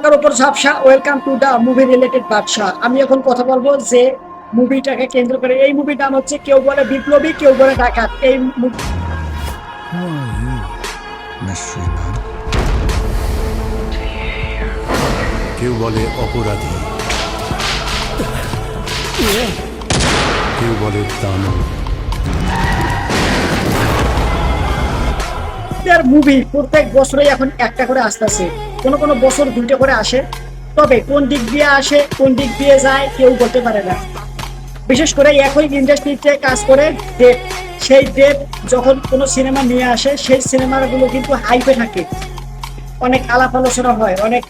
ধামাকার উপর ঝাপসা। Welcome to the movie related Badsha. আমি এখন কথা বলবো যে মুভিটাকে কেন্দ্র করে। এই মুভির নাম হচ্ছে কেউ বলে বিপ্লবী, কেউ বলে ডাকাত। এই Who are you, mystery man? কেউ বলে অপরাধী, কেউ বলে দানব। মুভি প্রত্যেক বছরই এখন একটা করে আসতেছে, কোনো কোনো বছর দুইটা করে আসে। তবে কোন দিক দিয়ে আসে, কোন দিক দিয়ে যায়, কেউ বলতে পারে না। বিশেষ করে একই ইন্ডাস্ট্রিতে কাজ করে দেব, সেই দেব যখন কোনো সিনেমা নিয়ে আসে, সেই সিনেমাগুলো কিন্তু হাইপে থাকে। অনেক আলাপ আলোচনা হয়, অনেক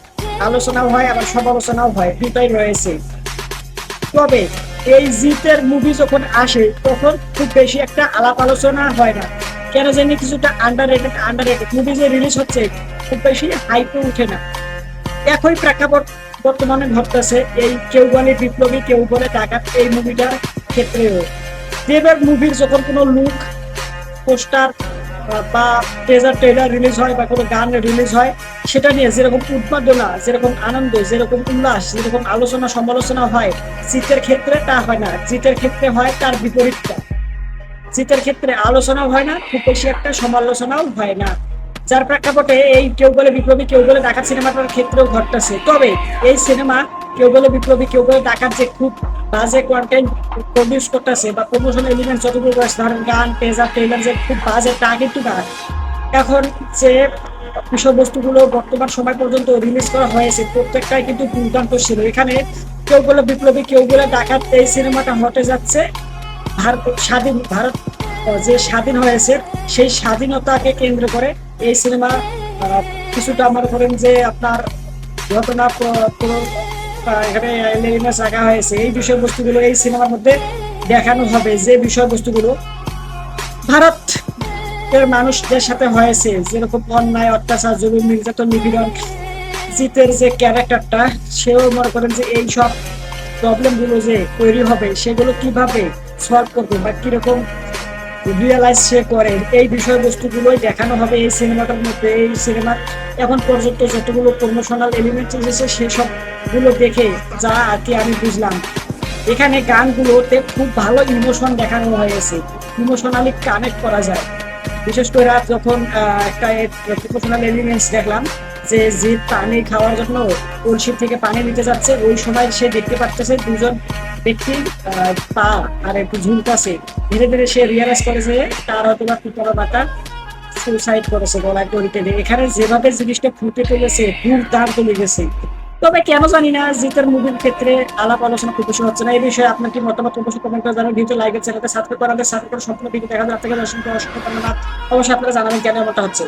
আলোচনাও হয়, আবার সমালোচনাও হয়, দুটাই রয়েছে। তবে এই জিতের মুভি যখন আসে তখন খুব বেশি একটা আলাপ আলোচনা হয় না, কেন জানি কিছুটা আন্ডার রেটেড মুভি যে রিলিজ হচ্ছে খুব বেশি হাইপে উঠে না। একই প্রেক্ষাপট বর্তমানে ঘটতেছে এই কেউ বলে বিপ্লবী, কেউ বলে ডাকাত এই মুভিটার ক্ষেত্রেও। দেবের মুভির যখন কোনো লুক, পোস্টার বা ট্রেলার রিলিজ হয় বা কোনো গান রিলিজ হয়, সেটা নিয়ে যেরকম উন্মাদনা, যেরকম আনন্দ, যেরকম উল্লাস, যেরকম আলোচনা সমালোচনা হয়, জিতের ক্ষেত্রে তা হয় না। জিতের ক্ষেত্রে হয় তার বিপরীতটা। জিতের ক্ষেত্রে আলোচনাও হয় না, খুব বেশি একটা সমালোচনাও হয় না। যার প্রেক্ষাপটে এই কেউ বলে বিপ্লবী, কেউ বলে ডাকাত সিনেমাটার ক্ষেত্রেও ঘটতেছে। তবে এই সিনেমা কেউ বলে বিপ্লবী, কেউ বলে ডাকাত যে খুব বাজে কন্টেন্ট প্রডিউস করতেছে বা প্রমোশন এলিমেন্ট যতগুলো রয়েছে, ধরেন গান, ট্রেলার যে খুব বাজে, তা কিন্তু না। এখন যে বিষয়বস্তুগুলো বর্তমান সময় পর্যন্ত রিলিজ করা হয়েছে প্রত্যেকটাই কিন্তু দুর্দান্ত ছিল। এখানে কেউ বলে বিপ্লবী, কেউ বলে ডাকাত এই সিনেমাটা হতে যাচ্ছে ভারত যে স্বাধীন হয়েছে সেই স্বাধীনতাকে কেন্দ্র করে এই সিনেমা। কিছুটা মনে করেন যে আপনার ঘটনা এখানে রাখা হয়েছে। এই বিষয়বস্তুগুলো এই সিনেমার মধ্যে দেখানো হবে, যে বিষয়বস্তুগুলো ভারত এর মানুষদের সাথে হয়েছে, যেরকম অন্যায়, অত্যাচার, জুলুম, নির্যাতন, নিপীড়ন। জিতের যে ক্যারেক্টারটা, সেও মনে করেন যে এই সব প্রবলেম গুলো যে তৈরি হবে সেগুলো কিভাবে সলভ করবে বা কিরকম রিয়েলাইজ সে করে, এই বিষয়বস্তুগুলোই দেখানো হবে এই সিনেমাটার মধ্যে। এই সিনেমার এখন পর্যন্ত যতগুলো প্রমোশনাল এলিমেন্ট এসেছে সেসব গুলো দেখে যা আর কি আমি বুঝলাম, এখানে গানগুলোতে খুব ভালো ইমোশন দেখানো হয়েছে, ইমোশনালি কানেক্ট করা যায়। বিশেষ করে যখন একটা প্রমোশনাল এলিমেন্টস দেখলাম যে জিৎ পানি খাওয়ার জন্য কলসি থেকে পানি নিতে যাচ্ছে, ওই সময় সে দেখতে পাচ্ছে দুজন ব্যক্তি পা আর একটু ঝুলকাছে। ধীরে ধীরে সে রিয়ালাইজ করেছে তার হয়তো বা পিতারা বাটা সুইসাইড করেছে গলায় দড়ি টেনে। এখানে যেভাবে জিনিসটা ফুটে তুলেছে, দুর্দান্ত লেগেছে। তবে কেন জানি না জিতের মুভির ক্ষেত্রে আলাপ আলোচনা খুব বেশি হচ্ছে না। এই বিষয়ে আপনার কি মতামত অবশ্যই কমেন্ট করে জানাবেন। ভিডিও লাইক চ্যানেলকে সাবস্ক্রাইব করাতে সাবস্ক্রাইব করে সম্পূর্ণ ভিডিও দেখা যায়। আপনাকে অসংখ্য ধন্যবাদ। অবশ্যই আপনারা জানাবেন কেন এমনটা হচ্ছে।